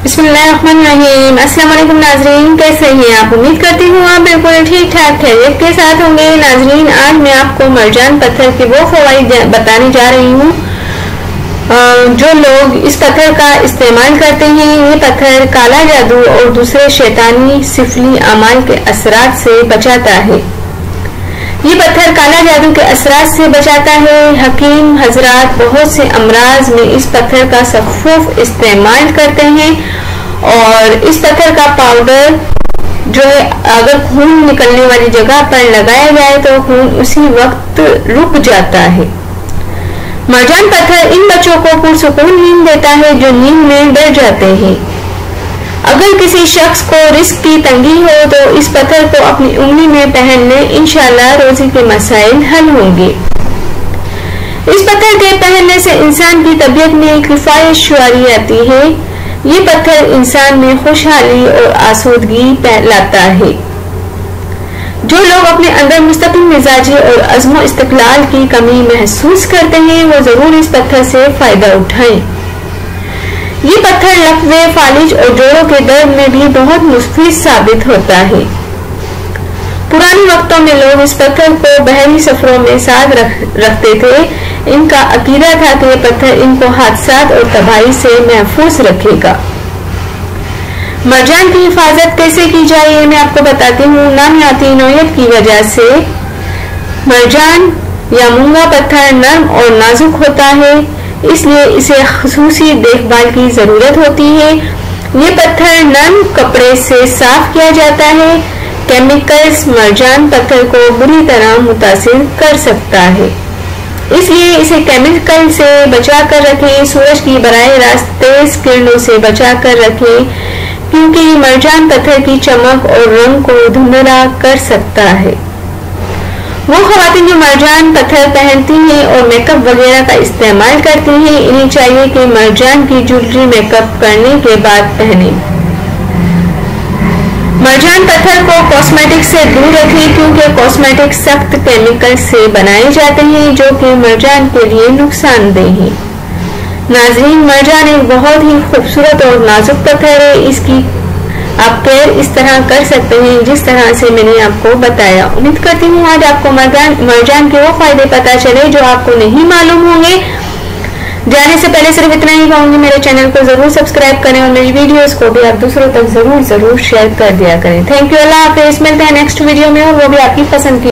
बिस्मिल्लाहिर्रहमानिर्रहीम। अस्सलाम वालेकुम नाजरीन, कैसे हैं आप? उम्मीद करती हूँ आप बिल्कुल ठीक ठाक खैरियत के साथ होंगे। नाजरीन, आज मैं आपको मरजान पत्थर के वो फवाइद बताने जा रही हूँ जो लोग इस पत्थर का इस्तेमाल करते हैं। ये पत्थर काला जादू और दूसरे शैतानी सिफली अमाल के असरात से बचाता है। ये पत्थर काला जादू के असरात से बचाता है। हकीम हजरात बहुत से अमराज में इस पत्थर का सफूफ इस्तेमाल करते हैं और इस पत्थर का पाउडर जो है अगर खून निकलने वाली जगह पर लगाया जाए तो खून उसी वक्त रुक जाता है। मरजान पत्थर इन बच्चों को पुरसुकून नींद देता है जो नींद में डर जाते हैं। अगर किसी शख्स को रिस्क की तंगी हो तो इस पत्थर को अपनी उंगली में पहन ले, इंशाल्लाह रोजी के मसाइल हल होंगे। इस पत्थर के पहनने से इंसान की तबीयत में किफायत शुआरी आती है। ये पत्थर इंसान में खुशहाली और आसूदगी लाता है। जो लोग अपने अंदर मुस्तकिल मिजाजी और अज़्म इस्तिक़लाल की कमी महसूस करते हैं वो जरूर इस पत्थर से फायदा उठाएं। ये पत्थर लकवे, फालिज और जोड़ों के दर्द में भी बहुत मुफीद साबित होता है। पुराने वक्तों में लोग इस पत्थर को बहरी सफरों में साथ रखते थे। इनका अकीदा था कि ये पत्थर इनको हादसात और तबाही से महफूज रखेगा। मरजान की हिफाजत कैसे की जाए ये मैं आपको बताती हूँ। नामियाती नौयत की वजह से मरजान या मूंगा पत्थर नर्म और नाजुक होता है, इसलिए इसे खुसूसी देखभाल की जरूरत होती है। ये पत्थर नर्म कपड़े से साफ किया जाता है। केमिकल्स मरजान पत्थर को बुरी तरह मुतासिर कर सकता है, इसलिए इसे केमिकल से बचा कर रखें। सूरज की बराह रास्त तेज किरणों से बचा कर रखें क्योंकि मरजान पत्थर की चमक और रंग को धुंधला कर सकता है। वो ख़वातीन जो मरजान पत्थर पहनती हैं और मेकअप वगैरह का इस्तेमाल करती हैं, इन्हें चाहिए कि मरजान की ज्वेलरी मेकअप करने के बाद पहने। मरजान पत्थर को कॉस्मेटिक से दूर रखें क्योंकि कॉस्मेटिक सख्त केमिकल से बनाए जाते हैं जो कि मरजान के लिए नुकसानदेह है। नाजरीन, मरजान एक बहुत ही खूबसूरत और नाजुक पत्थर है। इसकी आप केयर इस तरह कर सकते हैं जिस तरह से मैंने आपको बताया। उम्मीद करती हूँ आज आपको मरजान के वो फायदे पता चले जो आपको नहीं मालूम होंगे। जाने से पहले सिर्फ इतना ही कहूंगी, मेरे चैनल को जरूर सब्सक्राइब करें और मेरी वीडियोस को भी आप दूसरों तक जरूर शेयर कर दिया करें। थैंक यू, अल्लाह हाफिज़। मिलते हैं नेक्स्ट वीडियो में और वो भी आपकी पसंद की।